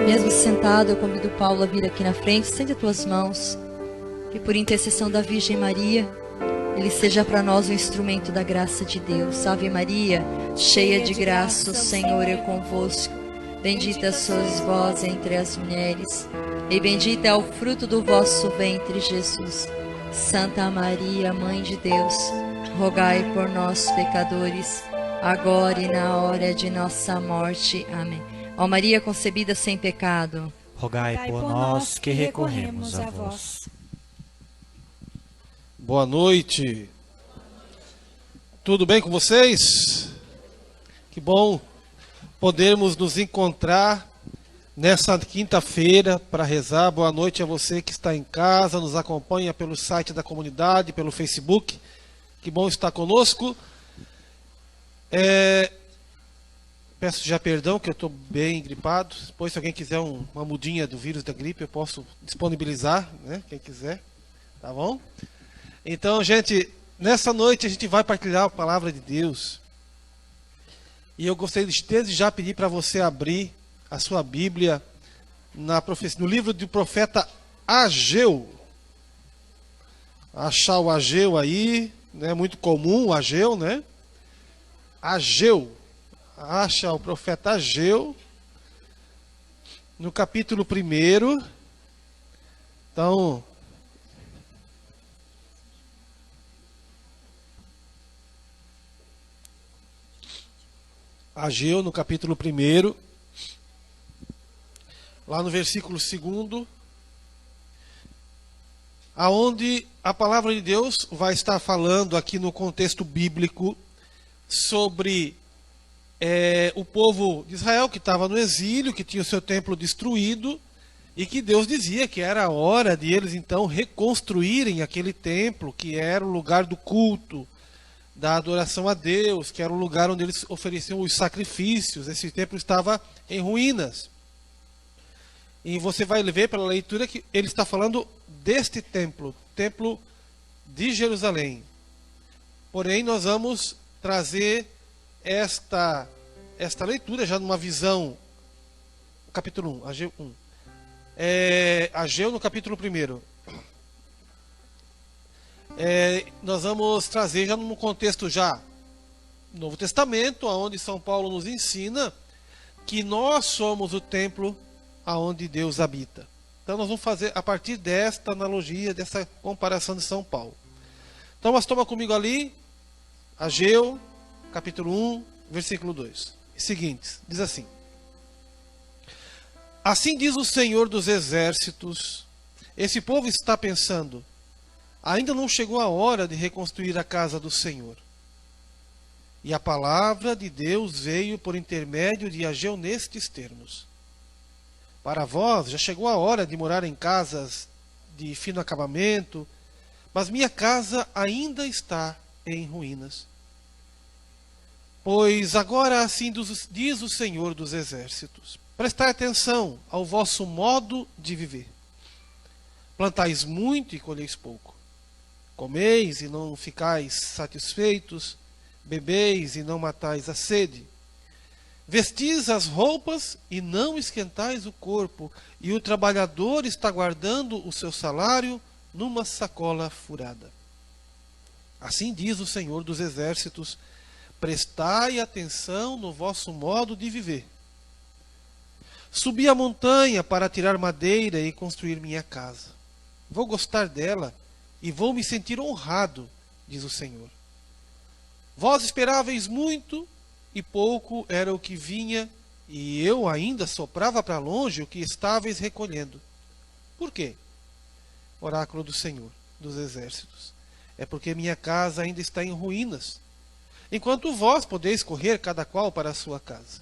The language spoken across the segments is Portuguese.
Mesmo sentado, eu convido Paulo a vir aqui na frente. Estende as tuas mãos, que por intercessão da Virgem Maria, ele seja para nós um instrumento da graça de Deus. Ave Maria, cheia de graça, o Senhor é convosco. Bendita sois vós entre as mulheres, e bendito é o fruto do vosso ventre, Jesus. Santa Maria, Mãe de Deus, rogai por nós, pecadores, agora e na hora de nossa morte. Amém. Ó Maria concebida sem pecado, rogai por nós que recorremos a vós. Boa noite. Tudo bem com vocês? Que bom podermos nos encontrar nessa quinta-feira para rezar. Boa noite a você que está em casa, nos acompanha pelo site da comunidade, pelo Facebook. Que bom estar conosco. Peço já perdão que eu estou bem gripado. Depois, se alguém quiser uma mudinha do vírus da gripe, eu posso disponibilizar, né? Quem quiser, tá bom? Então, gente, nessa noite a gente vai partilhar a palavra de Deus. E eu gostaria de desde já pedir para você abrir a sua Bíblia no livro do profeta Ageu. Achar o Ageu aí, não é muito comum o Ageu, né? Ageu. Acha o profeta Ageu no capítulo 1. Então, Ageu no capítulo 1, lá no versículo 2, aonde a palavra de Deus vai estar falando aqui no contexto bíblico sobre o povo de Israel que estava no exílio, que tinha o seu templo destruído, e que Deus dizia que era a hora de eles então reconstruírem aquele templo, que era o lugar do culto, da adoração a Deus, que era o lugar onde eles ofereciam os sacrifícios. Esse templo estava em ruínas. E você vai ver pela leitura que ele está falando deste templo, templo de Jerusalém. Porém, nós vamos trazer esta leitura já numa visão, capítulo 1, Ageu 1. Ageu no capítulo 1. Nós vamos trazer já num contexto já Novo Testamento, onde São Paulo nos ensina que nós somos o templo aonde Deus habita. Então nós vamos fazer a partir desta analogia, dessa comparação de São Paulo. Então, mas toma comigo ali, Ageu, capítulo 1, versículo 2. Seguintes, diz assim: Assim diz o Senhor dos Exércitos, esse povo está pensando, ainda não chegou a hora de reconstruir a casa do Senhor. E a palavra de Deus veio por intermédio de Ageu nestes termos: Para vós já chegou a hora de morar em casas de fino acabamento, mas minha casa ainda está em ruínas. Pois agora assim diz o Senhor dos Exércitos: Prestai atenção ao vosso modo de viver. Plantais muito e colheis pouco. Comeis e não ficais satisfeitos, bebeis e não matais a sede. Vestis as roupas e não esquentais o corpo, e o trabalhador está guardando o seu salário numa sacola furada. Assim diz o Senhor dos Exércitos: Prestai atenção no vosso modo de viver. Subi a montanha para tirar madeira e construir minha casa. Vou gostar dela e vou me sentir honrado, diz o Senhor. Vós esperáveis muito, e pouco era o que vinha, e eu ainda soprava para longe o que estáveis recolhendo. Por quê? Oráculo do Senhor dos Exércitos: É porque minha casa ainda está em ruínas, enquanto vós podeis correr cada qual para a sua casa.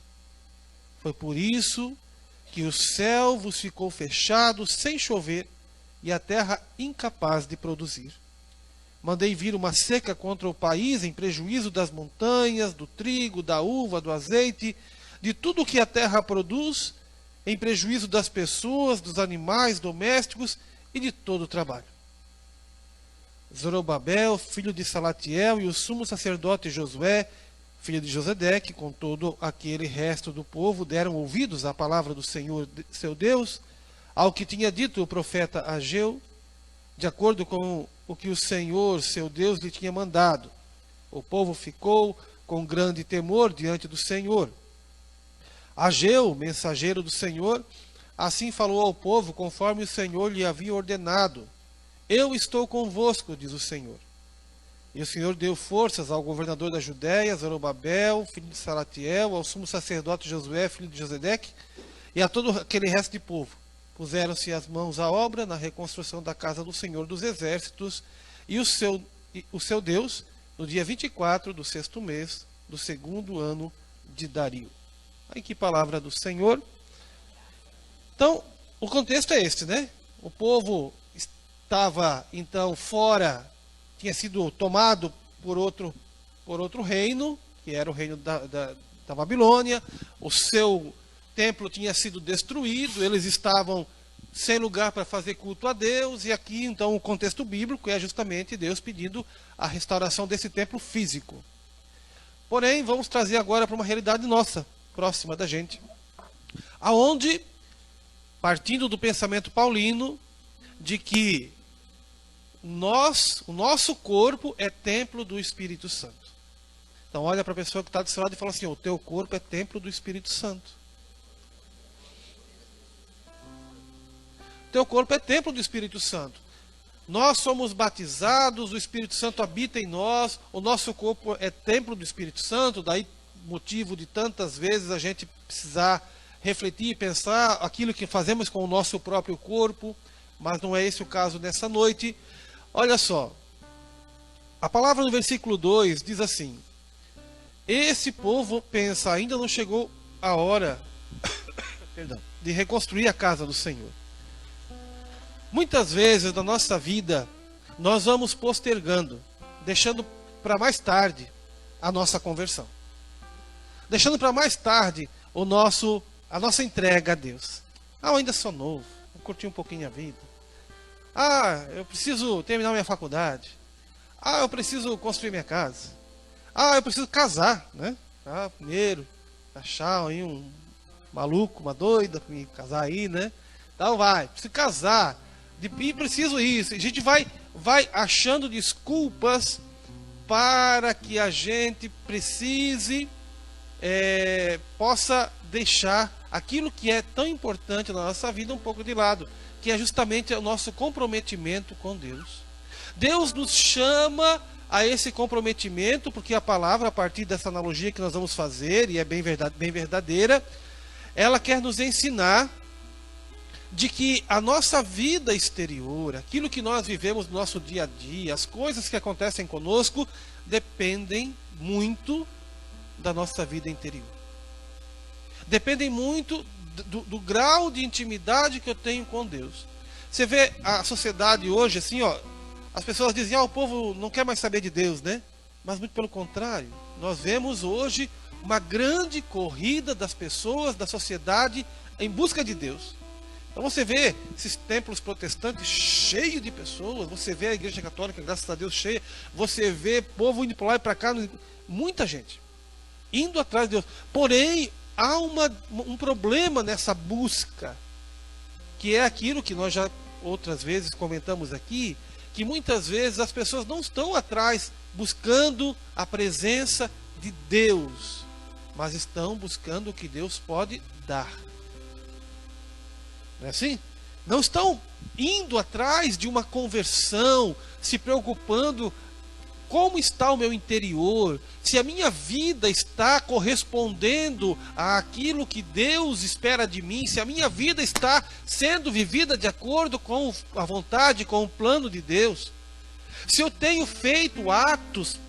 Foi por isso que o céu vos ficou fechado sem chover, e a terra incapaz de produzir. Mandei vir uma seca contra o país em prejuízo das montanhas, do trigo, da uva, do azeite, de tudo o que a terra produz, em prejuízo das pessoas, dos animais domésticos e de todo o trabalho. Zorobabel, filho de Salatiel, e o sumo sacerdote Josué filho de Josedeque, com todo aquele resto do povo, deram ouvidos à palavra do Senhor, seu Deus, ao que tinha dito o profeta Ageu, de acordo com o que o Senhor, seu Deus, lhe tinha mandado. O povo ficou com grande temor diante do Senhor. Ageu, mensageiro do Senhor, assim falou ao povo, conforme o Senhor lhe havia ordenado. Eu estou convosco, diz o Senhor. E o Senhor deu forças ao governador da Judéia, Zorobabel, filho de Salatiel, ao sumo sacerdote Josué, filho de Josedeque, e a todo aquele resto de povo. Puseram-se as mãos à obra na reconstrução da casa do Senhor dos Exércitos, e o seu Deus, no dia 24 do 6º mês do 2º ano de Dario. Aí que palavra do Senhor. Então, o contexto é este, né? O povo estava, então, fora, tinha sido tomado por outro reino, que era o reino da Babilônia. O seu templo tinha sido destruído, eles estavam sem lugar para fazer culto a Deus, e aqui, então, o contexto bíblico é justamente Deus pedindo a restauração desse templo físico. Porém, vamos trazer agora para uma realidade nossa, próxima da gente, aonde, partindo do pensamento paulino, de que o nosso corpo é templo do Espírito Santo. Então olha para a pessoa que está do seu lado e fala assim, o teu corpo é templo do Espírito Santo. O teu corpo é templo do Espírito Santo. Nós somos batizados, o Espírito Santo habita em nós, o nosso corpo é templo do Espírito Santo, daí motivo de tantas vezes a gente precisar refletir e pensar aquilo que fazemos com o nosso próprio corpo, mas não é esse o caso nessa noite. Olha só, a palavra no versículo 2 diz assim, esse povo pensa, ainda não chegou a hora de reconstruir a casa do Senhor. Muitas vezes na nossa vida, nós vamos postergando, deixando para mais tarde a nossa conversão. Deixando para mais tarde a nossa entrega a Deus. Eu ainda sou novo, vou curtir um pouquinho a vida. Eu preciso terminar minha faculdade. Eu preciso construir minha casa. Eu preciso casar, né? Primeiro, achar aí um maluco, uma doida para me casar aí, né? Então preciso casar. E preciso isso. A gente vai achando desculpas para que a gente possa deixar aquilo que é tão importante na nossa vida um pouco de lado, que é justamente o nosso comprometimento com Deus. Deus nos chama a esse comprometimento, porque a palavra, a partir dessa analogia que nós vamos fazer, e é bem verdadeira, ela quer nos ensinar de que a nossa vida exterior, aquilo que nós vivemos no nosso dia a dia, as coisas que acontecem conosco, dependem muito da nossa vida interior. Dependem muito do grau de intimidade que eu tenho com Deus. Você vê a sociedade hoje assim, as pessoas dizem, o povo não quer mais saber de Deus, né? Mas muito pelo contrário, nós vemos hoje uma grande corrida das pessoas, da sociedade, em busca de Deus. Então você vê esses templos protestantes cheios de pessoas, você vê a igreja católica, graças a Deus, cheia, você vê povo indo para lá e para cá, muita gente indo atrás de Deus. Porém, há um problema nessa busca, que é aquilo que nós já outras vezes comentamos aqui, que muitas vezes as pessoas não estão atrás buscando a presença de Deus, mas estão buscando o que Deus pode dar. Não é assim? Não estão indo atrás de uma conversão, se preocupando como está o meu interior, se a minha vida está correspondendo àquilo que Deus espera de mim, se a minha vida está sendo vivida de acordo com a vontade, com o plano de Deus. Se eu tenho feito atos,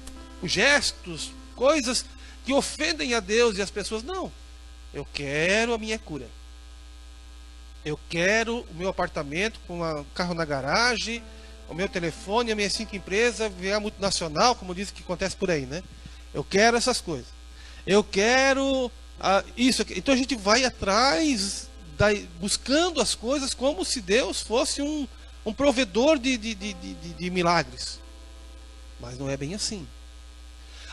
gestos, coisas que ofendem a Deus e as pessoas, não. Eu quero a minha cura. Eu quero o meu apartamento com um carro na garagem, o meu telefone, a minha 5 empresa, a multinacional, como diz que acontece por aí, né? Eu quero essas coisas. Eu quero isso aqui. Então a gente vai atrás, buscando as coisas como se Deus fosse um provedor de milagres. Mas não é bem assim.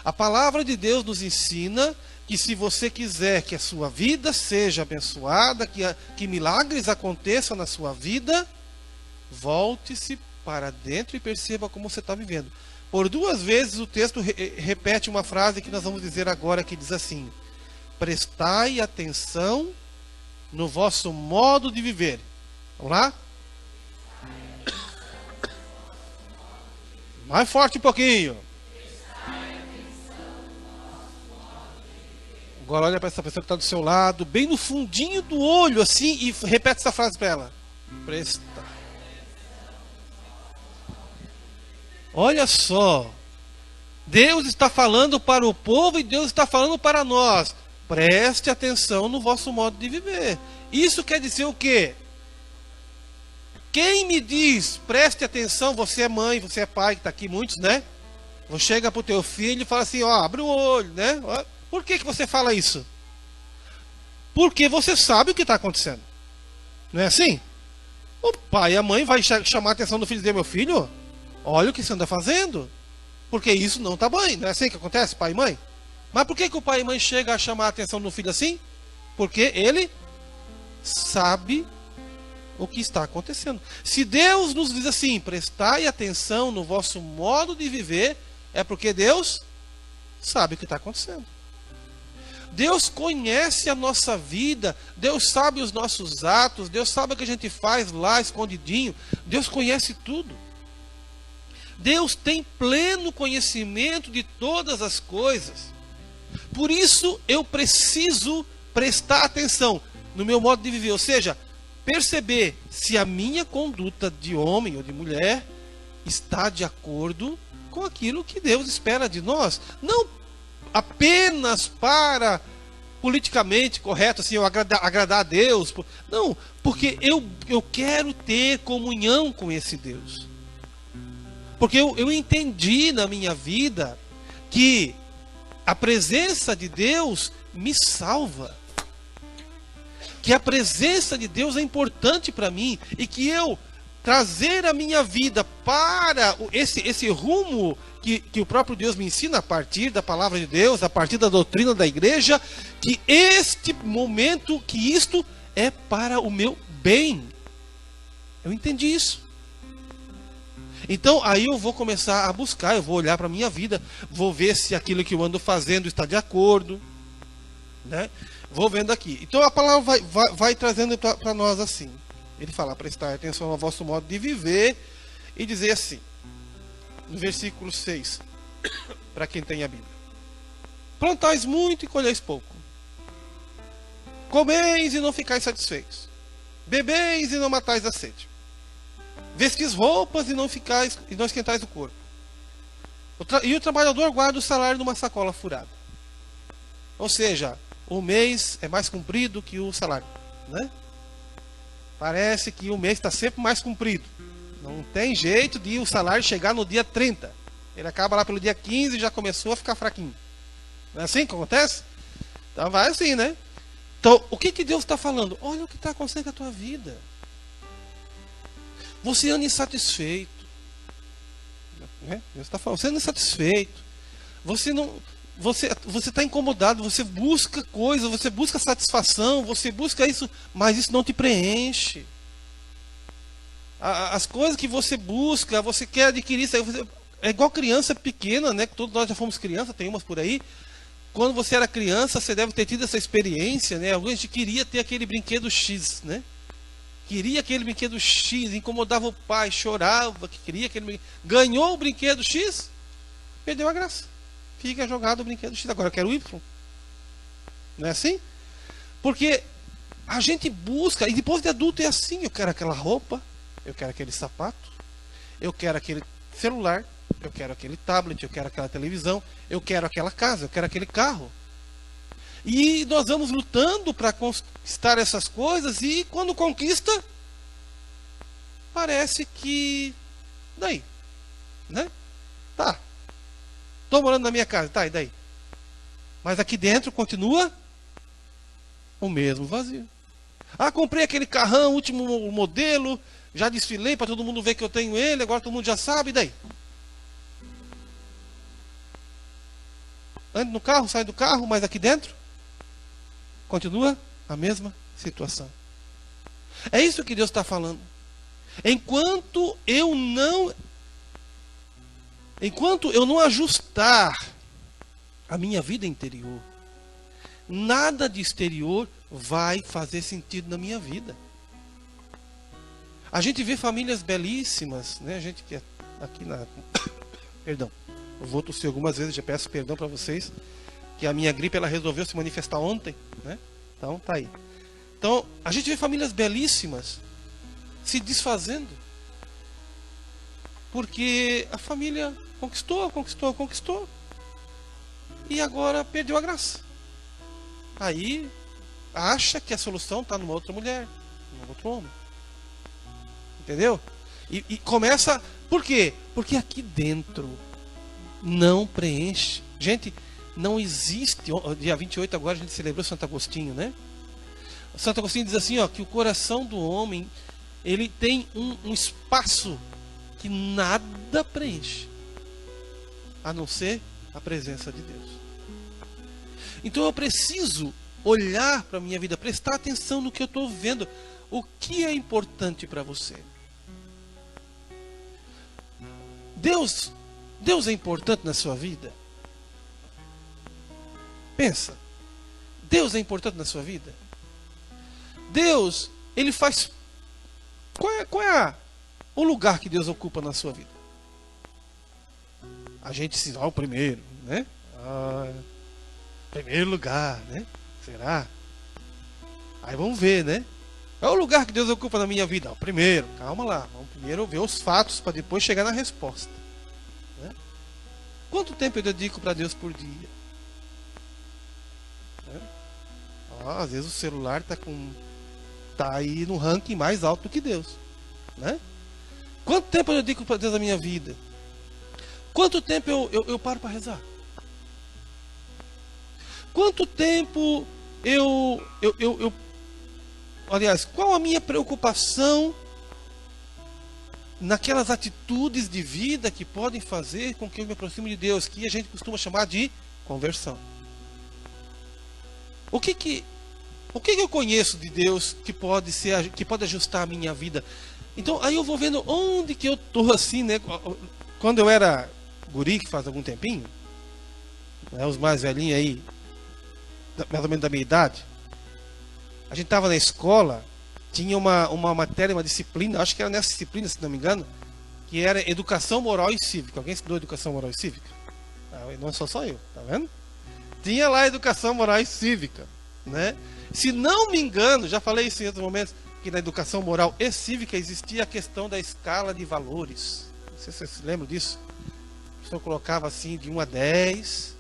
A palavra de Deus nos ensina que se você quiser que a sua vida seja abençoada, que milagres aconteçam na sua vida, volte-se para dentro e perceba como você está vivendo. Por 2 vezes o texto repete uma frase que nós vamos dizer agora, que diz assim: prestai atenção no vosso modo de viver. Vamos lá? Mais forte um pouquinho. Agora olha para essa pessoa que está do seu lado, bem no fundinho do olho, assim, e repete essa frase para ela. Presta. Olha só. Deus está falando para o povo e Deus está falando para nós. Preste atenção no vosso modo de viver. Isso quer dizer o quê? Quem me diz, preste atenção, você é mãe, você é pai, que está aqui muitos, né? Você chega para o teu filho e fala assim, ó, abre o olho, né? Por que você fala isso? Porque você sabe o que está acontecendo. Não é assim? O pai e a mãe vai chamar a atenção do filho e dizer, meu filho, olha o que você anda fazendo. Porque isso não está bem. Não é assim que acontece, pai e mãe? Mas por que o pai e mãe chegam a chamar a atenção do filho assim? Porque ele sabe o que está acontecendo. Se Deus nos diz assim, prestai atenção no vosso modo de viver, é porque Deus sabe o que está acontecendo. Deus conhece a nossa vida, Deus sabe os nossos atos, Deus sabe o que a gente faz lá escondidinho, Deus conhece tudo. Deus tem pleno conhecimento de todas as coisas. Por isso eu preciso prestar atenção no meu modo de viver, ou seja, perceber se a minha conduta de homem ou de mulher está de acordo com aquilo que Deus espera de nós. Não apenas para politicamente correto, assim, eu agradar a Deus. Não, porque eu quero ter comunhão com esse Deus. Porque eu entendi na minha vida que a presença de Deus me salva. Que a presença de Deus é importante para mim. E que eu trazer a minha vida para esse rumo que o próprio Deus me ensina a partir da palavra de Deus, a partir da doutrina da igreja, que este momento, que isto é para o meu bem. Eu entendi isso. Então aí eu vou começar a buscar, eu vou olhar para a minha vida, vou ver se aquilo que eu ando fazendo está de acordo, né? Vou vendo aqui. Então a palavra vai trazendo para nós assim. Ele fala, prestar atenção ao vosso modo de viver, e dizer assim, no versículo 6, para quem tem a Bíblia: plantais muito e colheis pouco, comeis e não ficais satisfeitos, bebeis e não matais a sede, vestis roupas e não esquentais o corpo, e o trabalhador guarda o salário numa sacola furada. Ou seja, o mês é mais comprido que o salário, né? Parece que o mês está sempre mais comprido. Não tem jeito de o salário chegar no dia 30. Ele acaba lá pelo dia 15 e já começou a ficar fraquinho. Não é assim que acontece? Então vai assim, né? Então, o que Deus está falando? Olha o que está acontecendo com a tua vida. Você anda insatisfeito. Né? Deus está falando, você anda insatisfeito. Você está incomodado, você busca coisa, você busca satisfação, você busca isso, mas isso não te preenche. As coisas que você busca, você quer adquirir, é igual criança pequena, né? Todos nós já fomos criança, tem umas por aí. Quando você era criança, você deve ter tido essa experiência, né? Alguém queria ter aquele brinquedo X, né? Queria aquele brinquedo X, incomodava o pai, chorava que queria aquele brinquedo. Ganhou o brinquedo X, perdeu a graça. Fica jogado o brinquedo X, agora eu quero o Y. Não é assim? Porque a gente busca, e depois de adulto é assim, eu quero aquela roupa, eu quero aquele sapato, eu quero aquele celular, eu quero aquele tablet, eu quero aquela televisão, eu quero aquela casa, eu quero aquele carro. E nós vamos lutando para conquistar essas coisas, e quando conquista, parece que... daí, né? Tá. Estou morando na minha casa, tá, e daí? Mas aqui dentro continua o mesmo vazio. Ah, comprei aquele carrão, último modelo, já desfilei para todo mundo ver que eu tenho ele, agora todo mundo já sabe, e daí? ande no carro, sai do carro, mas aqui dentro continua a mesma situação. É isso que Deus está falando. Enquanto eu não ajustar a minha vida interior, nada de exterior vai fazer sentido na minha vida. A gente vê famílias belíssimas, né? A gente que é aqui na... Perdão, eu vou tossir algumas vezes, já peço perdão para vocês, que a minha gripe ela resolveu se manifestar ontem, né? Então tá aí. Então, a gente vê famílias belíssimas se desfazendo, porque a família conquistou, e agora perdeu a graça. Aí acha que a solução está numa outra mulher, num outro homem. Entendeu? E começa... Por quê? Porque aqui dentro não preenche. Gente, não existe... Dia 28 agora a gente celebrou Santo Agostinho, né? Santo Agostinho diz assim, ó, que o coração do homem, ele tem um espaço que nada preenche, a não ser a presença de Deus. Então eu preciso olhar para a minha vida, prestar atenção no que eu estou vendo. O que é importante para você? Deus é importante na sua vida? Pensa. Deus é importante na sua vida? Deus, ele faz... Qual é o lugar que Deus ocupa na sua vida? A gente se dá o primeiro, né? Primeiro lugar, né? Será? Aí vamos ver, né? É o lugar que Deus ocupa na minha vida. O primeiro, calma lá. Vamos primeiro ver os fatos para depois chegar na resposta. Né? Quanto tempo eu dedico para Deus por dia? Né? Às vezes o celular tá aí no ranking mais alto do que Deus. Né? Quanto tempo eu dedico para Deus na minha vida? Quanto tempo eu paro para rezar? Quanto tempo aliás, qual a minha preocupação naquelas atitudes de vida que podem fazer com que eu me aproxime de Deus, que a gente costuma chamar de conversão? O que eu conheço de Deus que pode ajustar a minha vida? Então, aí eu vou vendo onde que eu estou assim, né? Quando eu era guri, que faz algum tempinho, né, os mais velhinhos aí, mais ou menos da minha idade, a gente estava na escola, tinha uma matéria, uma disciplina, acho que era nessa disciplina, se não me engano, que era Educação Moral e Cívica. Alguém estudou Educação Moral e Cívica? Não sou só eu, tá vendo? Tinha lá Educação Moral e Cívica, né? Se não me engano, já falei isso em outros momentos, que na Educação Moral e Cívica existia a questão da escala de valores. Não sei se você se lembra disso. O senhor colocava assim de 1 a 10,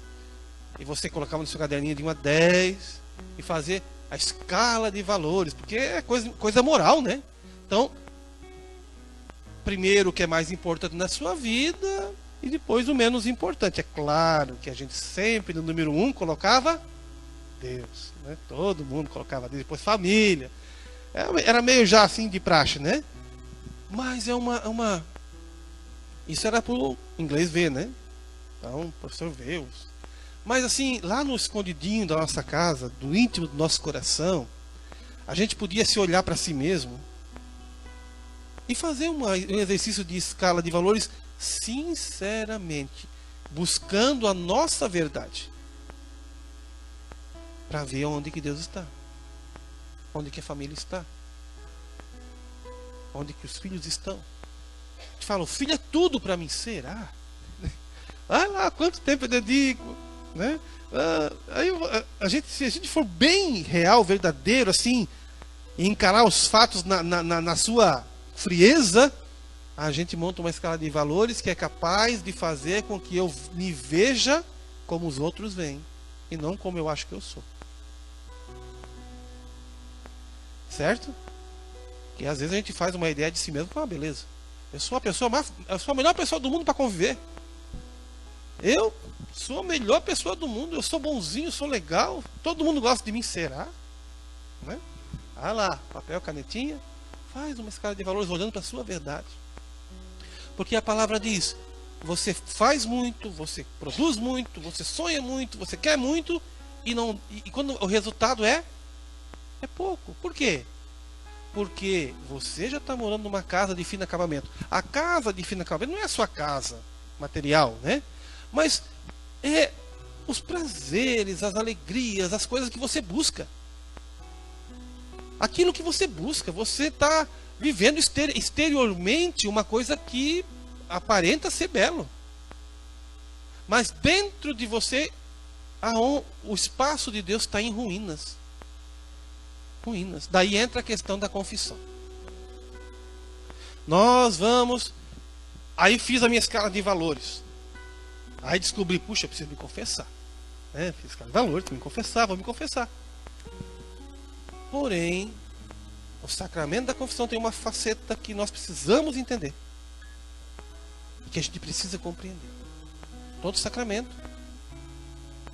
e você colocava no seu caderninho de 1 a 10, e fazer a escala de valores, porque é coisa moral, né? Então, primeiro o que é mais importante na sua vida, e depois o menos importante. É claro que a gente sempre no número 1 colocava Deus, né? Todo mundo colocava Deus, depois família. Era meio já assim de praxe, né? Mas é uma... Isso era para o inglês ver, né? Então, o professor vê. Mas assim, lá no escondidinho da nossa casa, do íntimo do nosso coração, a gente podia se olhar para si mesmo e fazer um exercício de escala de valores sinceramente, buscando a nossa verdade, para ver onde que Deus está, onde que a família está, onde que os filhos estão. A gente fala, o filho é tudo para mim, será? Olha lá, quanto tempo eu dedico, né? Se a gente for bem real, verdadeiro, assim, e encarar os fatos na sua frieza, a gente monta uma escala de valores que é capaz de fazer com que eu me veja como os outros veem, e não como eu acho que eu sou. Certo? Que às vezes a gente faz uma ideia de si mesmo com uma beleza. Eu sou a melhor pessoa do mundo para conviver. Eu sou a melhor pessoa do mundo. Eu sou bonzinho, sou legal. Todo mundo gosta de mim, será? Né? Ah lá, papel, canetinha. Faz uma escala de valores olhando para a sua verdade. Porque a palavra diz: você faz muito, você produz muito, você sonha muito, você quer muito, e quando o resultado é pouco. Por quê? Porque você já está morando numa casa de fino acabamento. A casa de fino acabamento não é a sua casa material, né? Mas é os prazeres, as alegrias, as coisas que você busca. Aquilo que você busca, você está vivendo exteriormente uma coisa que aparenta ser belo. Mas dentro de você, o espaço de Deus está em ruínas. Ruínas. Daí entra a questão da confissão. Nós vamos... Aí fiz a minha escala de valores. Aí descobri, puxa, eu preciso me confessar. Né? Fiz escala de valores, preciso me confessar, vou me confessar. Porém, o sacramento da confissão tem uma faceta que nós precisamos entender. Que a gente precisa compreender. Todo sacramento,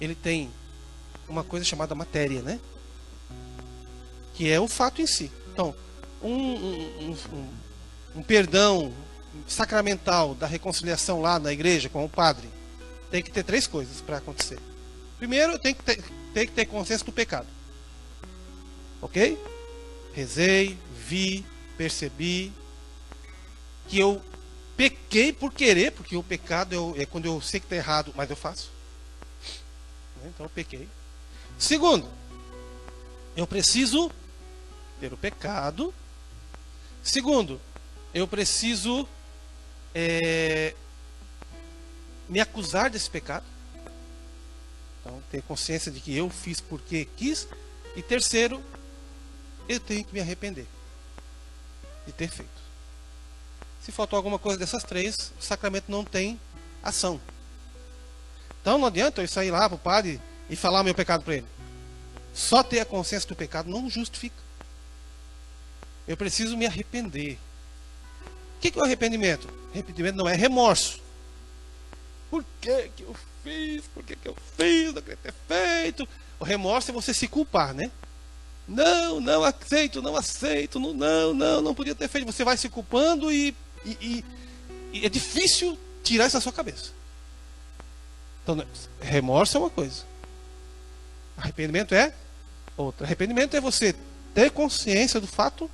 ele tem uma coisa chamada matéria, né? Que é o fato em si. Então, um perdão sacramental da reconciliação lá na igreja com o padre, tem que ter 3 coisas para acontecer. Primeiro, tem que ter consciência do pecado. Ok? Rezei, vi, percebi que eu pequei por querer, porque o pecado é quando eu sei que está errado, mas eu faço. Então eu pequei. Segundo, eu preciso ter o pecado. Segundo, eu preciso me acusar desse pecado. Então, ter consciência de que eu fiz porque quis. E terceiro, eu tenho que me arrepender de ter feito. Se faltou alguma coisa dessas 3, o sacramento não tem ação. Então não adianta eu sair lá para o padre e falar o meu pecado para ele. Só ter a consciência do pecado não justifica. Eu preciso me arrepender. O que é o arrependimento? Arrependimento não é remorso. Por que eu fiz? Por que eu fiz? Não queria ter feito. O remorso é você se culpar, né? Não aceito, não podia ter feito. Você vai se culpando e é difícil tirar isso da sua cabeça. Então, remorso é uma coisa. Arrependimento é outra. Arrependimento é você ter consciência do fato,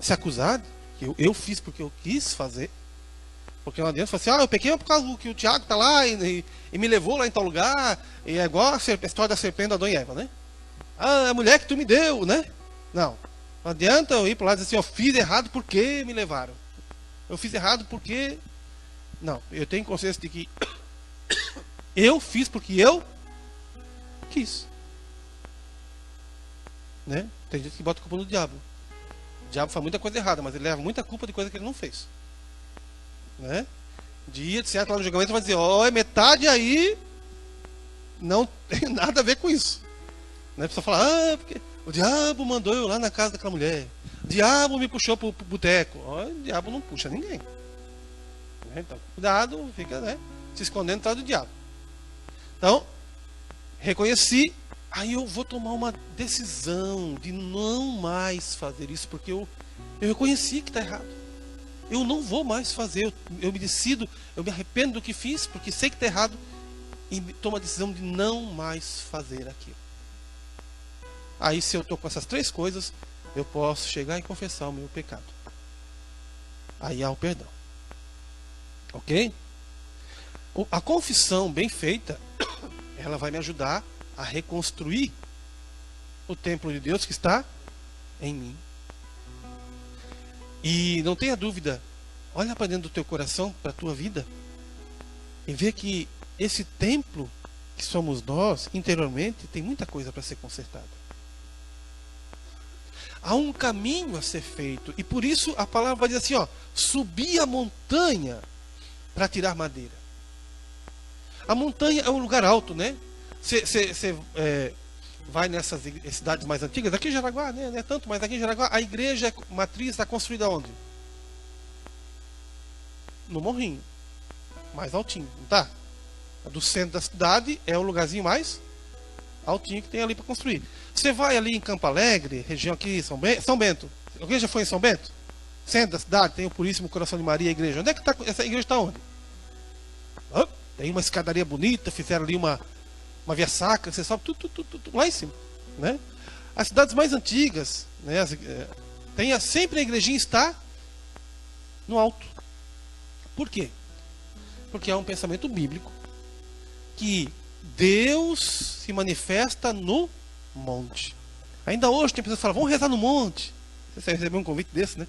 se acusar que eu fiz porque eu quis fazer. Porque não adianta falar assim, eu pequei por causa que o Tiago está lá e me levou lá em tal lugar. E é igual a história da serpente da Adão e Eva, né? A mulher que tu me deu, né? Não adianta eu ir para lá e dizer assim, eu fiz errado porque me levaram. Eu fiz errado porque... Não, eu tenho consciência de que eu fiz porque eu quis. Né? Tem gente que bota a culpa no diabo. O diabo faz muita coisa errada, mas ele leva muita culpa de coisa que ele não fez. Né? Dia de certo lá no julgamento vai dizer, metade aí não tem nada a ver com isso. Né? A pessoa fala, porque o diabo mandou eu lá na casa daquela mulher. O diabo me puxou pro boteco. O diabo não puxa ninguém. Né? Então, cuidado, fica, né, se escondendo atrás do diabo. Então, reconheci, aí eu vou tomar uma decisão de não mais fazer isso, porque eu reconheci que está errado. Eu não vou mais fazer, eu me decido, eu me arrependo do que fiz, porque sei que está errado, e tomo a decisão de não mais fazer aquilo. Aí, se eu estou com essas 3 coisas, eu posso chegar e confessar o meu pecado. Aí há o perdão. Ok? A confissão bem feita, ela vai me ajudar a reconstruir o templo de Deus que está em mim. E não tenha dúvida, olha para dentro do teu coração, para a tua vida, e vê que esse templo que somos nós, interiormente, tem muita coisa para ser consertada. Há um caminho a ser feito, e por isso a palavra vai dizer assim, subir a montanha para tirar madeira. A montanha é um lugar alto, né? Você vai nessas cidades mais antigas, aqui em Jaraguá, né? Não é tanto, mas aqui em Jaraguá, a igreja matriz está construída onde? No morrinho, mais altinho, não tá? Do centro da cidade é o lugarzinho mais altinho que tem ali para construir. Você vai ali em Campo Alegre, região aqui, São Bento. Alguém já foi em São Bento? centro da cidade, tem o Puríssimo Coração de Maria, a igreja. Onde é que está? Essa igreja está onde? Tem uma escadaria bonita, fizeram ali uma via sacra, você sobe tudo lá em cima, né? As cidades mais antigas, né, sempre a igrejinha está no alto. Por quê? Porque é um pensamento bíblico que Deus se manifesta no monte. Ainda hoje tem pessoas que falam, vamos rezar no monte. Você recebeu um convite desse, né?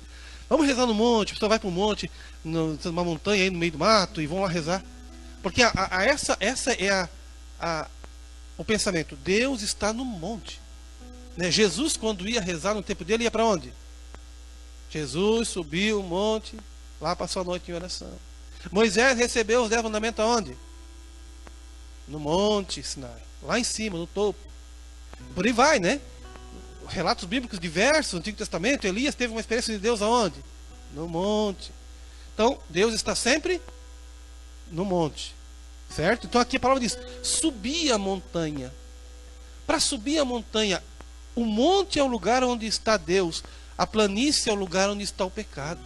Vamos rezar no monte, a pessoa vai para o monte, numa montanha aí no meio do mato, e vão lá rezar. Porque essa é o pensamento. Deus está no monte. Né? Jesus, quando ia rezar no tempo dele, ia para onde? Jesus subiu o monte, lá passou a noite em oração. Moisés recebeu os 10 mandamentos aonde? No monte Sinai, lá em cima, no topo. Por aí vai, né? Relatos bíblicos diversos, no Antigo Testamento, Elias teve uma experiência de Deus aonde? No monte. Então, Deus está sempre no monte. Certo? Então aqui a palavra diz, subir a montanha. Para subir a montanha, o monte é o lugar onde está Deus, a planície é o lugar onde está o pecado.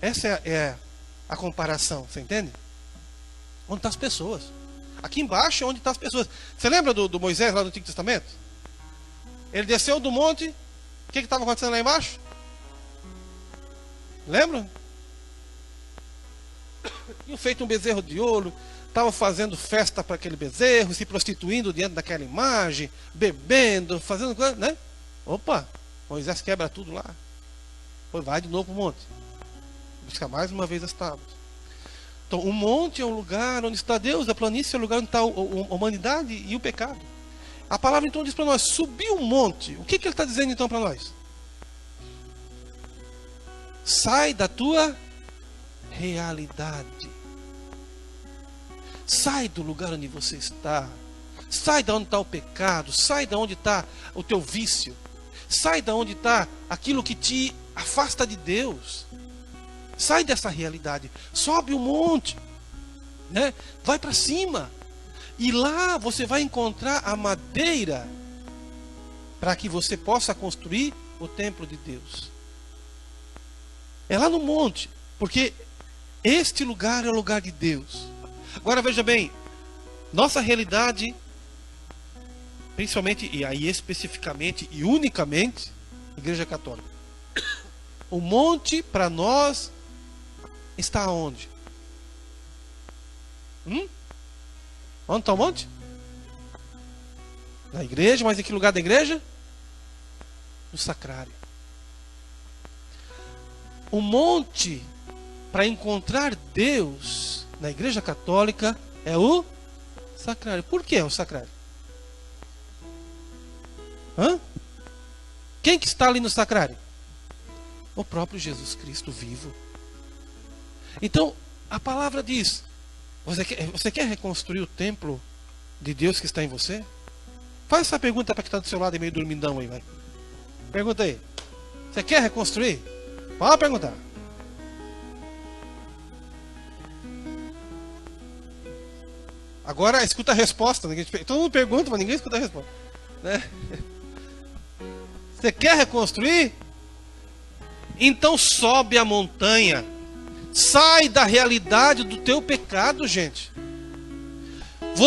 Essa é a comparação, você entende? Onde estão as pessoas. Aqui embaixo é onde estão as pessoas. Você lembra do Moisés lá no Antigo Testamento? Ele desceu do monte, o que estava acontecendo lá embaixo? Lembra? Tinham feito um bezerro de ouro, estavam fazendo festa para aquele bezerro, se prostituindo diante daquela imagem, bebendo, fazendo coisa, né? Opa, Moisés quebra tudo lá. Depois vai de novo para o monte. Busca mais uma vez as tábuas. Então, o monte é um lugar onde está Deus, a planície é o lugar onde está a humanidade e o pecado. A palavra então diz para nós, subir o monte. O que ele está dizendo então para nós? Sai da tua realidade. Sai do lugar onde você está. Sai da onde está o pecado. Sai da onde está o teu vício. Sai da onde está aquilo que te afasta de Deus. Sai dessa realidade. Sobe o monte, né? Vai para cima. E lá você vai encontrar a madeira para que você possa construir o templo de Deus. É lá no monte, porque este lugar é o lugar de Deus. Agora veja bem, nossa realidade, principalmente, e aí especificamente e unicamente, Igreja Católica. O monte para nós está onde? Onde está o monte? Na igreja, mas em que lugar da igreja? No sacrário. O monte para encontrar Deus na Igreja Católica é o sacrário. Por que é o sacrário? Quem que está ali no sacrário? O próprio Jesus Cristo vivo. Então, a palavra diz, você quer reconstruir o templo de Deus que está em você? Faz essa pergunta para quem está do seu lado, meio dormindão aí, vai. Pergunta aí. Você quer reconstruir? Pode perguntar. Agora escuta a resposta. Todo mundo pergunta, mas ninguém escuta a resposta. Né? Você quer reconstruir? Então sobe a montanha. Sai da realidade do teu pecado, gente.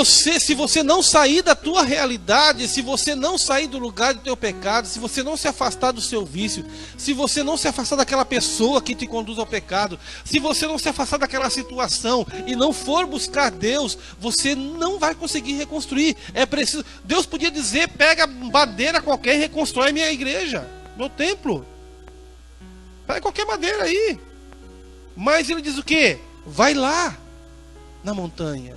Se você não sair da tua realidade, se você não sair do lugar do teu pecado, se você não se afastar do seu vício, se você não se afastar daquela pessoa que te conduz ao pecado, se você não se afastar daquela situação e não for buscar Deus, você não vai conseguir reconstruir. É preciso. Deus podia dizer, pega madeira qualquer e reconstrói minha igreja, meu templo. Pega qualquer madeira aí. Mas ele diz o quê? Vai lá na montanha.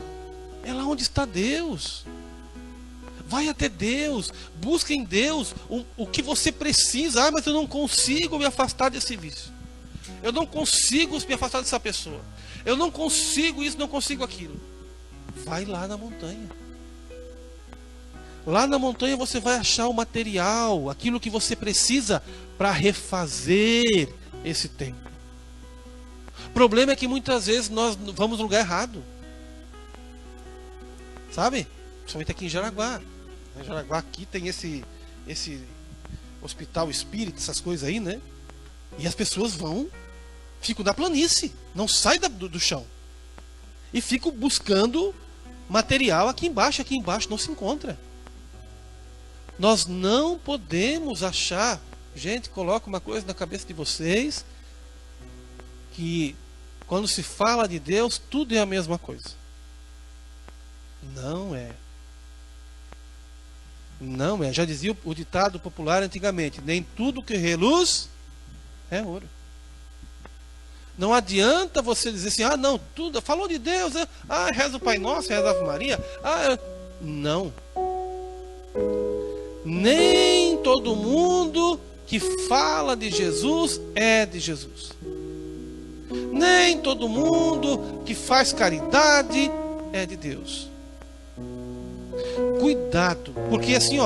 É lá onde está Deus. Vai até Deus. Busca em Deus o que você precisa. Ah, mas eu não consigo me afastar desse vício. Eu não consigo me afastar dessa pessoa. Eu não consigo isso, não consigo aquilo. Vai lá na montanha. Lá na montanha você vai achar o material, aquilo que você precisa para refazer esse templo. O problema é que muitas vezes nós vamos no lugar errado. Sabe? Principalmente aqui em Jaraguá. Em Jaraguá aqui tem esse hospital espírita, essas coisas aí, né? E as pessoas ficam na planície, não saem do chão. E ficam buscando material aqui embaixo não se encontra. Nós não podemos achar, gente, coloca uma coisa na cabeça de vocês, que quando se fala de Deus, tudo é a mesma coisa. Não é. Não é. Já dizia o ditado popular antigamente: nem tudo que reluz é ouro. Não adianta você dizer assim: ah, não, tudo, falou de Deus, reza o Pai Nosso, reza a Ave Maria. Não. Nem todo mundo que fala de Jesus é de Jesus. Nem todo mundo que faz caridade é de Deus. Cuidado, porque assim,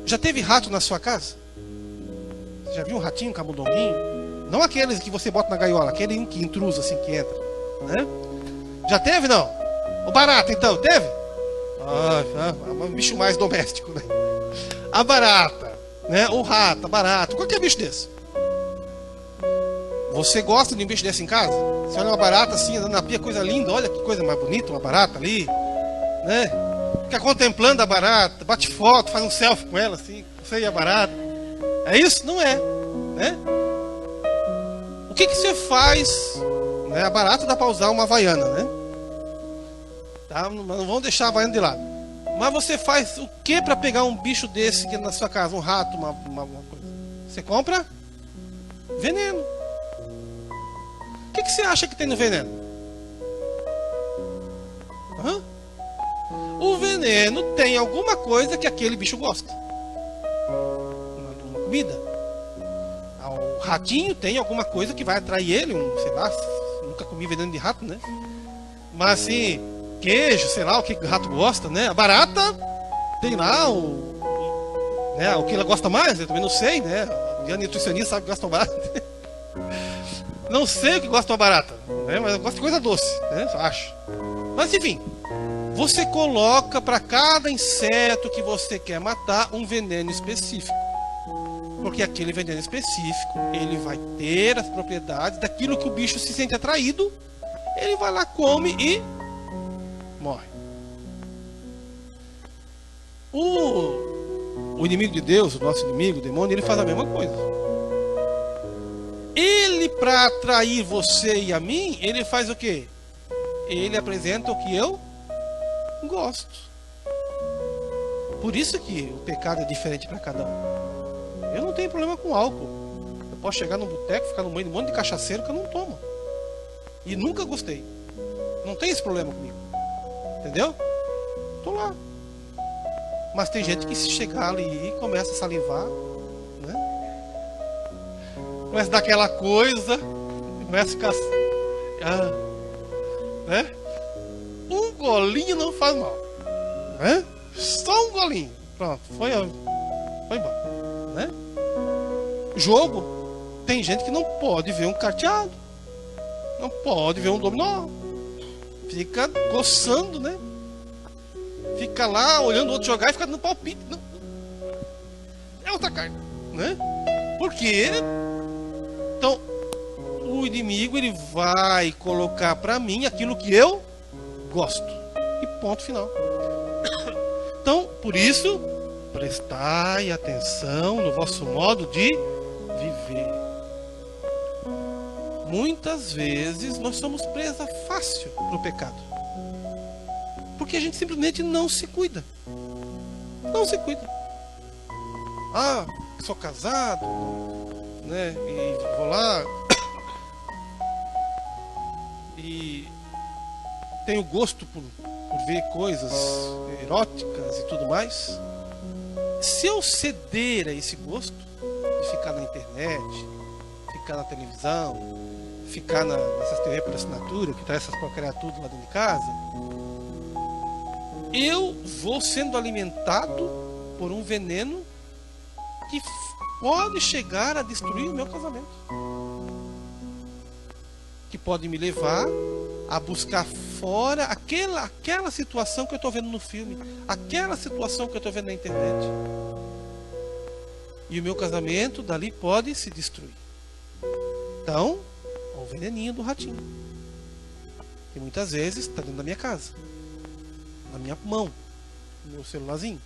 já teve rato na sua casa? Já viu um ratinho, um camundonguinho? Não aqueles que você bota na gaiola, aquele que intrusa assim que entra, né? Já teve, não? O barata, então, teve? Um bicho mais doméstico, né? A barata, né? O rato, a barata, qualquer bicho desse. Você gosta de um bicho desse em casa? Você olha uma barata assim, andando na pia, coisa linda, olha que coisa mais bonita, uma barata ali, né? Fica contemplando a barata, bate foto, faz um selfie com ela assim, você e a barata. É isso? Não é, né? O que você faz, né? A barata dá para usar uma havaiana, né? Tá? Não vamos deixar a havaiana de lado. Mas você faz o que para pegar um bicho desse aqui na sua casa? Um rato, uma coisa. Você compra veneno. O que você acha que tem no veneno? O veneno tem alguma coisa que aquele bicho gosta. Uma comida. O ratinho tem alguma coisa que vai atrair ele, sei lá, nunca comi veneno de rato, né? Mas assim, queijo, sei lá, o que o rato gosta, né? A barata tem lá o que ela gosta mais, eu também não sei, né? A nutricionista sabe que gosta de barata. Não sei o que gosta de uma barata, né? Mas eu gosto de coisa doce, né? Acho. Mas enfim, você coloca para cada inseto que você quer matar um veneno específico. Porque aquele veneno específico, ele vai ter as propriedades daquilo que o bicho se sente atraído. Ele vai lá, come e morre. O inimigo de Deus, o nosso inimigo, o demônio, ele faz a mesma coisa. Ele, para atrair você e a mim, ele faz o quê? Ele apresenta o que eu gosto. Por isso que o pecado é diferente para cada um. Eu não tenho problema com álcool. Eu posso chegar num boteco, ficar no meio de um monte de cachaceiro que eu não tomo. E nunca gostei. Não tem esse problema comigo. Entendeu? Tô lá. Mas tem gente que se chegar ali e começa a salivar, né? Começa a dar aquela coisa, começa a ficar, né? Um golinho não faz mal, né? Só um golinho, pronto, foi embora, né? Jogo, tem gente que não pode ver um carteado, não pode ver um dominó, fica coçando, né? Fica lá olhando o outro jogar e fica dando palpite. Não. É outra carta, né? Porque então o inimigo ele vai colocar para mim aquilo que eu gosto. E ponto final. Então, por isso, prestai atenção no vosso modo de viver. Muitas vezes nós somos presa fácil para o pecado. Porque a gente simplesmente não se cuida. Não se cuida. Sou casado, né? E vou lá e tenho gosto por ver coisas eróticas e tudo mais. Se eu ceder a esse gosto de ficar na internet, ficar na televisão, ficar nessas TV por assinatura, que traz essas porcarias tudo lá dentro de casa, eu vou sendo alimentado por um veneno que pode chegar a destruir o meu casamento. Que pode me levar a buscar fora aquela situação que eu estou vendo no filme, aquela situação que eu estou vendo na internet. E o meu casamento dali pode se destruir. Então, o veneninho do ratinho. E muitas vezes está dentro da minha casa, na minha mão, no meu celularzinho.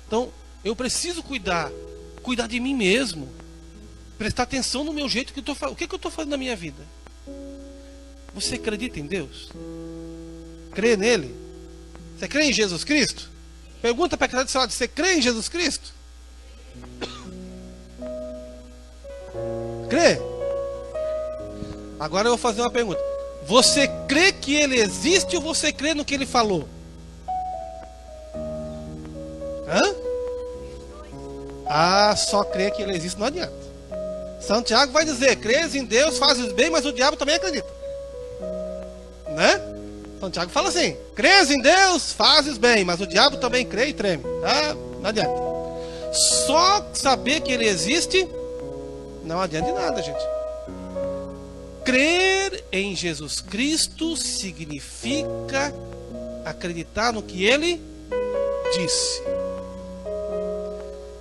Então, eu preciso cuidar de mim mesmo, prestar atenção no meu jeito que eu estou fazendo. O que eu estou fazendo na minha vida? Você acredita em Deus? Crê nele? Você crê em Jesus Cristo? Pergunta para aquela do seu lado: você crê em Jesus Cristo? Crê? Agora eu vou fazer uma pergunta. Você crê que ele existe ou você crê no que ele falou? Hã? Ah, só crê que ele existe não adianta. Santiago vai dizer: crês em Deus, fazes bem, mas o diabo também acredita. Né? Santiago fala assim: crês em Deus, fazes bem, mas o diabo também crê e treme. Tá? Não adianta. Só saber que ele existe não adianta de nada, gente. Crer em Jesus Cristo significa acreditar no que ele disse.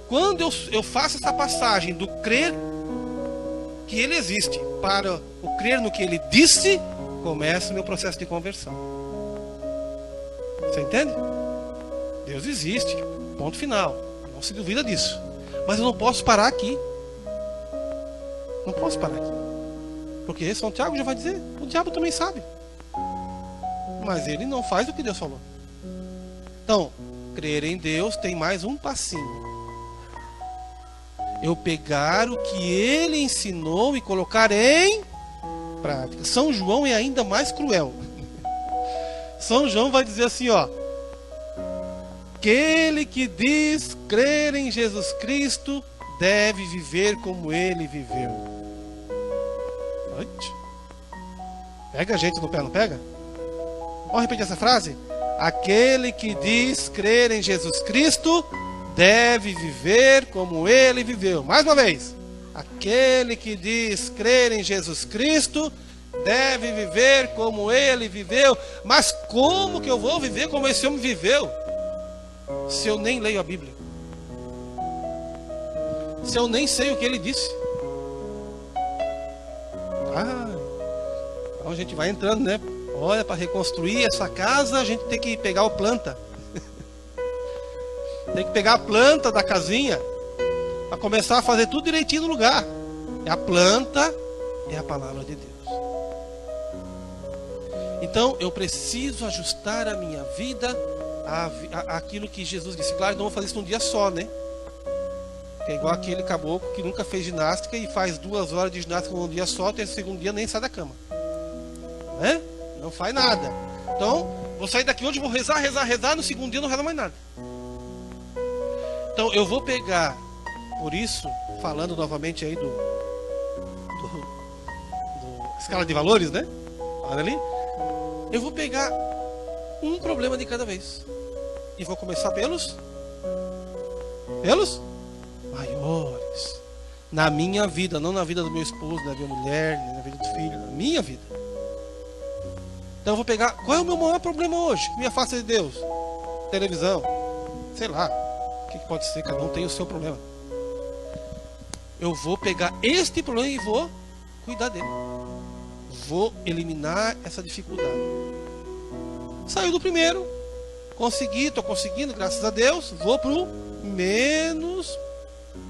Quando eu faço essa passagem do crer que ele existe para o crer no que ele disse, começa o meu processo de conversão. Você entende? Deus existe, ponto final. Não se duvida disso. Mas eu não posso parar aqui. Não posso parar aqui. Porque São Tiago já vai dizer: o diabo também sabe. Mas ele não faz o que Deus falou. Então, crer em Deus tem mais um passinho. Eu pegar o que ele ensinou e colocar em prática. São João é ainda mais cruel. São João vai dizer assim, ó: aquele que diz crer em Jesus Cristo deve viver como ele viveu. Pega a gente no pé, não pega? Vamos repetir essa frase? Aquele que diz crer em Jesus Cristo deve viver como ele viveu. Mais uma vez. Aquele que diz crer em Jesus Cristo deve viver como ele viveu. Mas como que eu vou viver como esse homem viveu, se eu nem leio a Bíblia? Se eu nem sei o que ele disse? Então a gente vai entrando, né? Olha, para reconstruir essa casa, a gente tem que pegar o planta. Tem que pegar a planta da casinha para começar a fazer tudo direitinho no lugar. É a planta, é a palavra de Deus. Então eu preciso ajustar a minha vida àquilo que Jesus disse. Claro, não vou fazer isso num dia só, né? É igual aquele caboclo que nunca fez ginástica e faz 2 horas de ginástica num dia só, e no segundo dia nem sai da cama. Né? Não faz nada. Então, vou sair daqui hoje, vou rezar, no segundo dia não reza mais nada. Então, eu vou pegar, por isso, falando novamente aí do escala de valores, né? Olha ali. Eu vou pegar um problema de cada vez. E vou começar pelos maiores. Na minha vida, não na vida do meu esposo, da minha mulher, nem na vida do filho, na minha vida. Então eu vou pegar, qual é o meu maior problema hoje que me afasta de Deus? Televisão, sei lá, o que pode ser, cada um tem o seu problema. Eu vou pegar este problema e vou cuidar dele. Vou eliminar essa dificuldade. Saiu do primeiro, estou conseguindo, graças a Deus. Vou pro menos,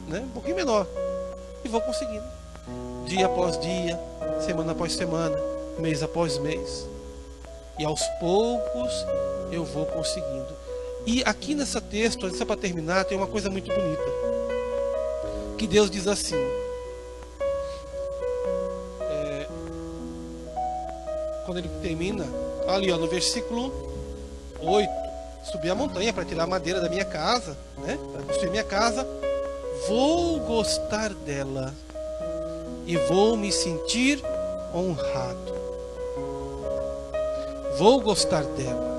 né, um pouquinho menor, e vou conseguindo, dia após dia, semana após semana, mês após mês, e aos poucos eu vou conseguindo. E aqui nesse texto, só para terminar, tem uma coisa muito bonita, que Deus diz assim, quando ele termina, ali ó, no versículo 8, subi a montanha para tirar a madeira da minha casa, né, para construir minha casa, vou gostar dela e vou me sentir honrado. Vou gostar dela.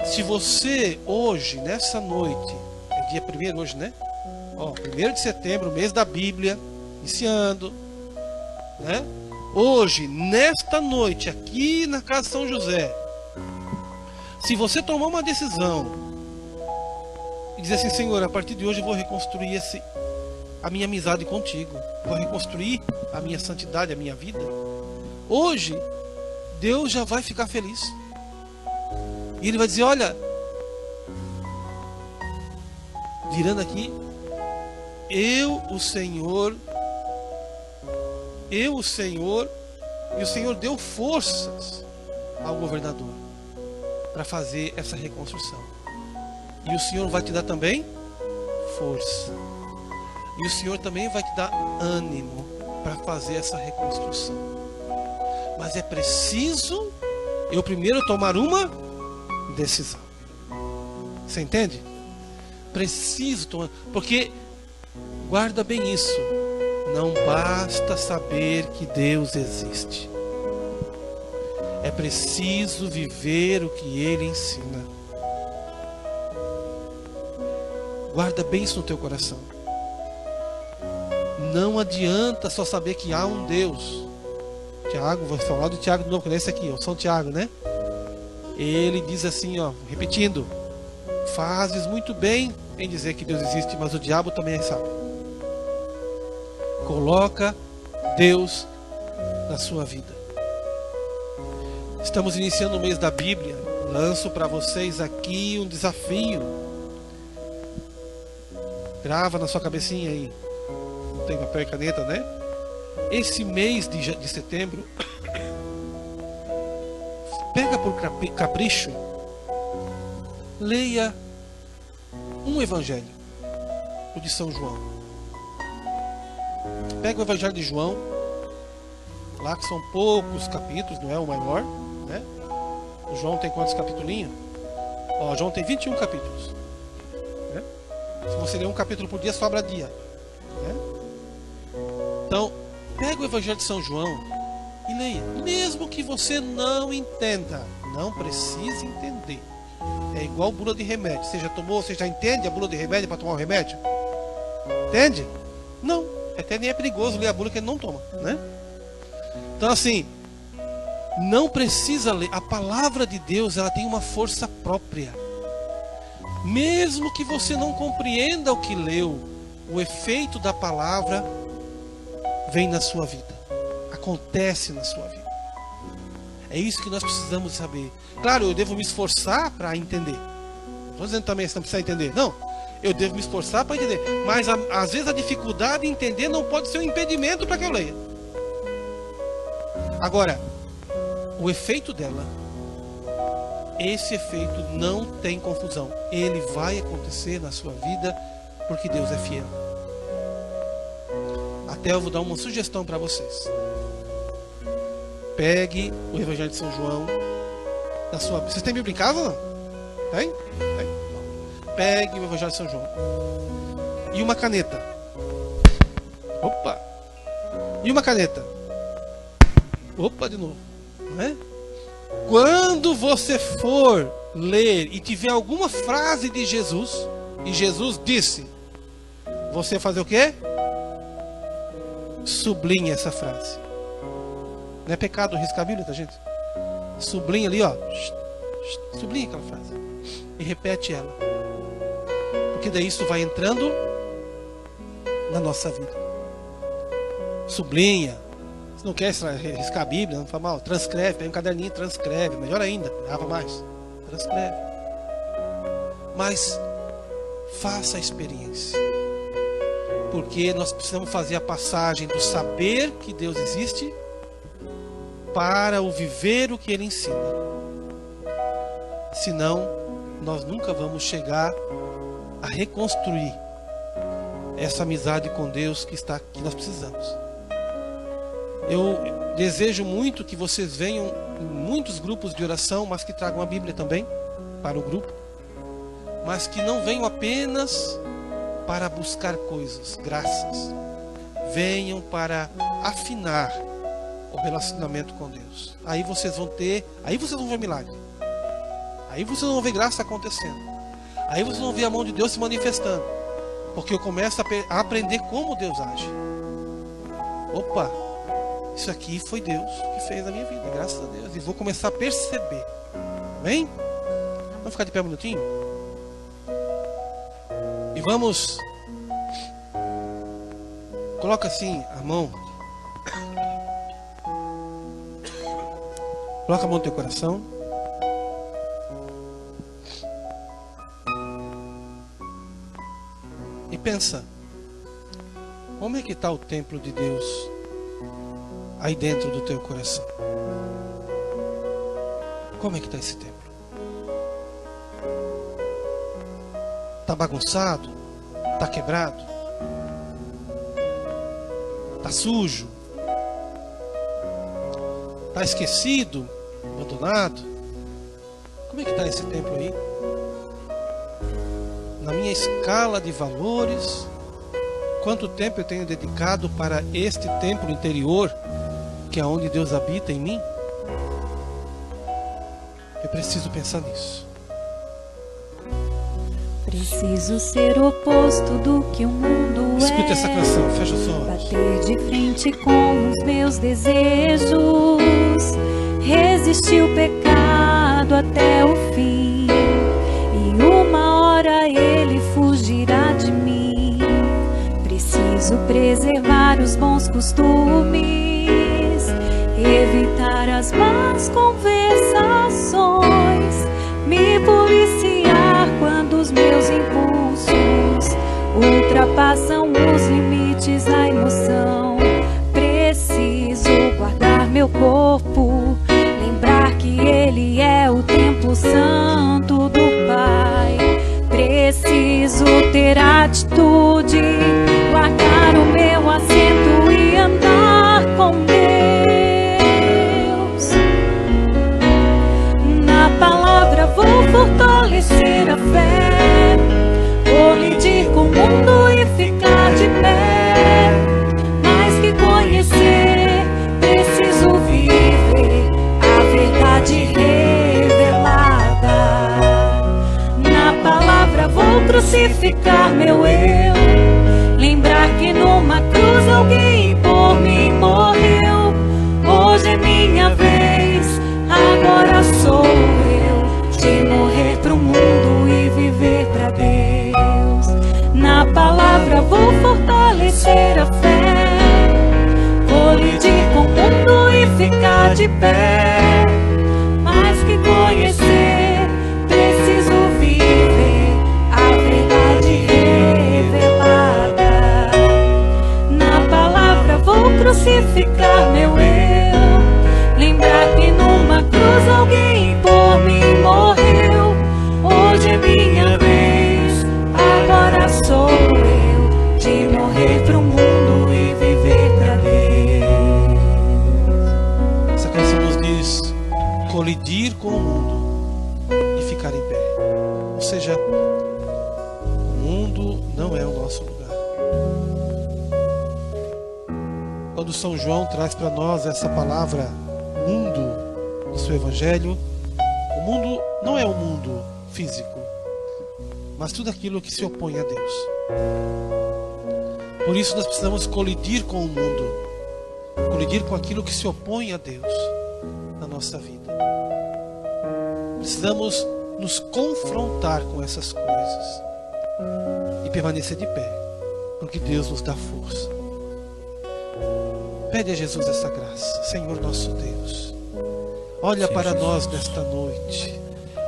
Se você hoje, nessa noite, é dia 1º hoje, né? 1º de setembro, mês da Bíblia, iniciando, né? Hoje, nesta noite, aqui na casa de São José, se você tomar uma decisão e dizer assim: Senhor, a partir de hoje eu vou reconstruir a minha amizade contigo, vou reconstruir a minha santidade, a minha vida. Hoje Deus já vai ficar feliz e Ele vai dizer: olha, virando aqui, eu o Senhor, e o Senhor deu forças ao governador para fazer essa reconstrução. E o Senhor vai te dar também força. E o Senhor também vai te dar ânimo para fazer essa reconstrução. Mas é preciso eu primeiro tomar uma decisão. Você entende? Preciso tomar. Porque, guarda bem isso, não basta saber que Deus existe. É preciso viver o que Ele ensina. Guarda bem isso no teu coração. Não adianta só saber que há um Deus. Tiago, vou falar do Tiago de novo, que é esse aqui, ó, São Tiago, né? Ele diz assim, ó, repetindo: fazes muito bem em dizer que Deus existe, mas o diabo também sabe. Coloca Deus na sua vida. Estamos iniciando o mês da Bíblia. Lanço para vocês aqui um desafio. Grava na sua cabecinha aí. Tem papel e caneta, né? Esse mês de setembro, pega por capricho, leia um evangelho, o de São João. Pega o evangelho de João, lá que são poucos capítulos, não é o maior, né? O João tem quantos capitulinhos? Ó, João tem 21 capítulos, né? Se você ler um capítulo por dia, sobra dia, né? Então, pega o evangelho de São João e leia. Mesmo que você não entenda, não precisa entender. É igual bula de remédio. Você já tomou, você já entende a bula de remédio para tomar o remédio? Entende? Não. Até nem é perigoso ler a bula que ele não toma, né? Então assim, não precisa ler. A palavra de Deus, ela tem uma força própria. Mesmo que você não compreenda o que leu, o efeito da palavra vem na sua vida, acontece na sua vida. É isso que nós precisamos saber. Claro, eu devo me esforçar para entender. Não estou dizendo também que você não precisa entender. Não, eu devo me esforçar para entender. Mas às vezes a dificuldade em entender não pode ser um impedimento para que eu leia. Agora, o efeito dela, esse efeito não tem confusão. Ele vai acontecer na sua vida porque Deus é fiel. Até eu vou dar uma sugestão para vocês. Pegue o Evangelho de São João na sua... Vocês têm Bíblia em casa ou não? Tem? Tem. Pegue o Evangelho de São João e uma caneta. Opa! E uma caneta. Opa, de novo. Não é? Quando você for ler e tiver alguma frase de Jesus, e Jesus disse, você fazer o quê? Sublinhe essa frase. Não é pecado riscar a Bíblia, tá, gente? Sublinhe ali, ó. Sublinhe aquela frase e repete ela, porque daí isso vai entrando na nossa vida. Sublinha. Se não quer riscar a Bíblia, não faz mal, transcreve, pega um caderninho, transcreve, melhor ainda, grava mais, transcreve. Mas faça a experiência, porque nós precisamos fazer a passagem do saber que Deus existe para o viver o que Ele ensina. Senão, nós nunca vamos chegar a reconstruir essa amizade com Deus que nós precisamos. Eu desejo muito que vocês venham em muitos grupos de oração, mas que tragam a Bíblia também para o grupo, mas que não venham apenas para buscar coisas, graças. Venham para afinar o relacionamento com Deus. Aí vocês vão ver milagre. Aí vocês vão ver graça acontecendo. Aí vocês vão ver a mão de Deus se manifestando. Porque eu começo a aprender como Deus age. Opa! Isso aqui foi Deus que fez na minha vida, graças a Deus. E vou começar a perceber. Amém? Vamos ficar de pé um minutinho? vamos. Coloca assim a mão. Coloca a mão no teu coração. E pensa. Como é que está o templo de Deus aí dentro do teu coração? Como é que está esse templo? Está bagunçado? Está quebrado? Está sujo? Está esquecido? Abandonado? Como é que está esse templo aí? Na minha escala de valores, quanto tempo eu tenho dedicado para este templo interior, que é onde Deus habita em mim? Eu preciso pensar nisso. Preciso ser o oposto do que o mundo é. Escuta essa canção, fecha os olhos. Bater de frente com os meus desejos, resistir o pecado até o fim, e uma hora ele fugirá de mim. Preciso preservar os bons costumes, evitar as más conversações, me policiar quando os meus impulsos ultrapassam os limites da emoção. Preciso guardar meu corpo, lembrar que ele é o templo santo do Pai. Preciso ter atitude, guardar o meu assento e andar com Deus. Na palavra vou fortalecer a fé, colidir com o mundo e ficar de pé. Mais que conhecer, preciso viver a verdade revelada. Na palavra vou crucificar meu eu, lembrar que numa cruz alguém por mim morreu. Hoje é minha vez, agora sou eu, de morrer pro mundo e viver pra Deus. Na palavra vou fortalecer a fé, colidir com o mundo e ficar de pé. Mais que conhecer, preciso viver a verdade revelada. Na palavra vou crucificar meu eu, lembrar que numa cruz alguém por mim morreu. Hoje é minha vez, agora sou eu, de morrer pro mundo e viver pra Deus. Essa canção nos diz colidir com o mundo e ficar em pé. Ou seja, o mundo não é o nosso lugar. Quando São João traz para nós essa palavra mundo no seu evangelho, o mundo não é o mundo físico, mas tudo aquilo que se opõe a Deus. Por isso nós precisamos colidir com o mundo, colidir com aquilo que se opõe a Deus na nossa vida. Precisamos nos confrontar com essas coisas e permanecer de pé, porque Deus nos dá força. Pede a Jesus essa graça. Senhor nosso Deus, olha Senhor para Jesus, nós nesta noite.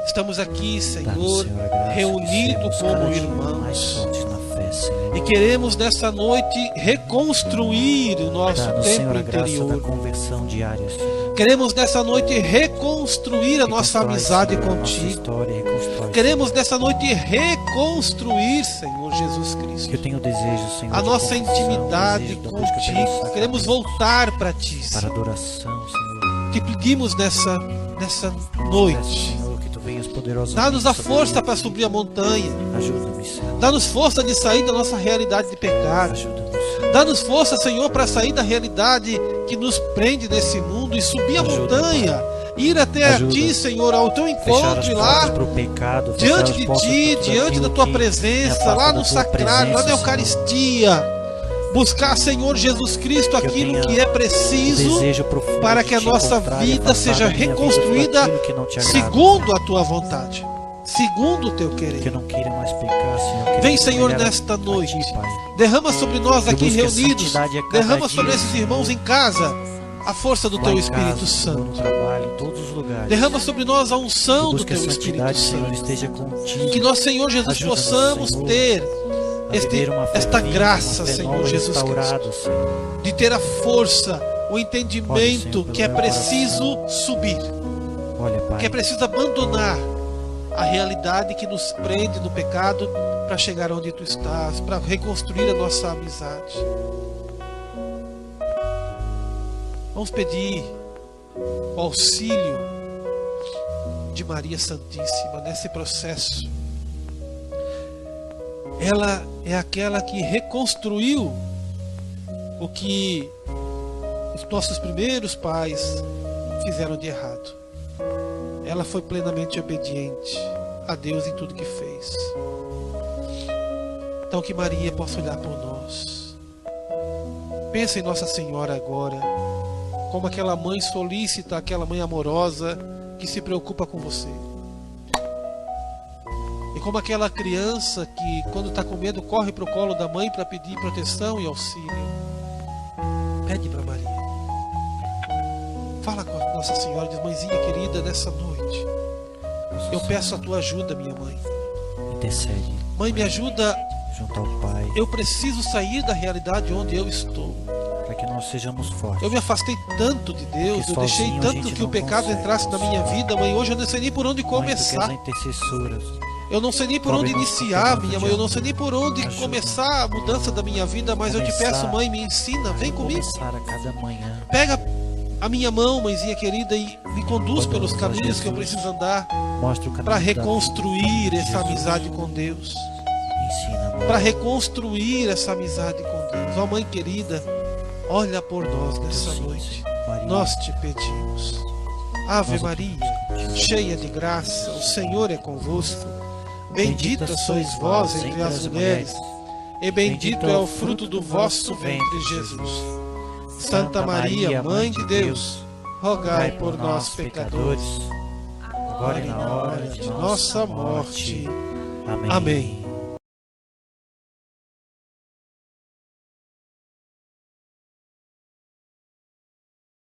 Estamos aqui, Senhor, dá-nos, Senhor, a graça de reunidos sermos como cada dia mais irmãos. fortes na fé, Senhor. E queremos nessa noite reconstruir o nosso Dá-nos, Senhor, templo a graça da interior. conversão diária, Senhor. Queremos nessa noite reconstruir a nossa Reconstrói, amizade Senhor, a nossa contigo. história, reconstrói, Queremos Senhor. nessa noite reconstruir, Senhor Jesus Cristo, Que eu tenho desejo, Senhor, a de nossa confissão, intimidade desejo da busca pelo contigo. sacramento, Queremos voltar para ti, para Senhor. adoração, Senhor. Te pedimos nessa Peço, noite. Senhor, que tu venhas poderosamente. Dá-nos a sobre força mim. para subir a montanha. Ajuda-me, Senhor. Dá-nos força de sair da nossa realidade de pecado. Ajuda-nos, Senhor. Dá-nos força, Senhor, para sair da realidade que nos prende nesse mundo e subir a Ajuda, montanha. Ir até Ajuda. a ti, Senhor, ao teu Fechar as encontro e lá, portas para o pecado, fechar diante as de portas ti, para tudo diante aquilo da tua que me presença, afasta lá da no tua sacrário, lá na presença, Eucaristia. Buscar, Senhor Jesus Cristo, Que eu aquilo tenha que é preciso desejo profundo para de que a te nossa encontrar e vida afastar seja da minha vida tudo reconstruída aquilo que não te agrada. segundo a tua vontade. segundo o teu Que eu querer. não queira mais pecar, Senhor. Que Vem, eu Senhor, queira nesta a noite. Ti, Pai. Derrama sobre nós Eu aqui busco a reunidos, santidade a cada derrama sobre dia. esses irmãos em casa a força do Lá teu em Espírito casa, Santo. no trabalho, em todos os lugares. Derrama sobre nós a unção do Busque a teu Espírito santidade, Senhor, Santo. esteja contigo. Que nós, Senhor Jesus, Ajuda-nos, possamos Senhor, ter a viver uma fé esta viva, graça, uma fé Senhor nova, Jesus Cristo, restaurada, Senhor. de ter a força, o entendimento Senhor, que é pelo meu preciso subir, Olha, Pai, que é preciso abandonar a realidade que nos prende no pecado para chegar onde Tu estás, para reconstruir a nossa amizade. Vamos pedir o auxílio de Maria Santíssima nesse processo. Ela é aquela que reconstruiu o que os nossos primeiros pais fizeram de errado. Ela foi plenamente obediente a Deus em tudo que fez. Então que Maria possa olhar por nós. Pensa em Nossa Senhora agora, como aquela mãe solícita, aquela mãe amorosa que se preocupa com você. E como aquela criança que, quando está com medo, corre para o colo da mãe para pedir proteção e auxílio. Pede para Maria. Fala com a Nossa Senhora, diz: mãezinha querida, nessa noite eu peço a tua ajuda, minha mãe. intercede Mãe, me ajuda. junto ao Pai, Eu preciso sair da realidade onde eu estou. para que nós sejamos fortes. Eu me afastei tanto de Deus, Que eu deixei sozinho a tanto gente que o não pecado consegue, entrasse na minha vida, mãe. Hoje eu não sei nem por onde Mãe, tu começar. que és a intercessora, Eu não sei nem por Cobre onde nosso iniciar, pecado minha mãe. Eu não sei nem por onde Ajuda. começar a mudança da minha vida, mas eu te Começar peço, mãe, me ensina, vem comigo. começar a cada manhã. Pega a minha mão, mãezinha querida, e me conduz pelos Ó caminhos que eu Jesus, preciso andar Mostra o caminho para da reconstruir vida. essa Jesus, amizade com Deus. ensina, Mãe. Para reconstruir essa amizade com Deus. Ó Mãe querida, olha por nós nessa Sim, noite. Maria, Nós te pedimos. Ave nós Maria, pedimos. cheia de graça, o Senhor é convosco. Bendita sois vós entre as mulheres, e bendito é o fruto do vosso ventre, Jesus. Santa Maria, Mãe de Deus, rogai por nós, pecadores, agora e na hora de nossa morte. Amém. Amém.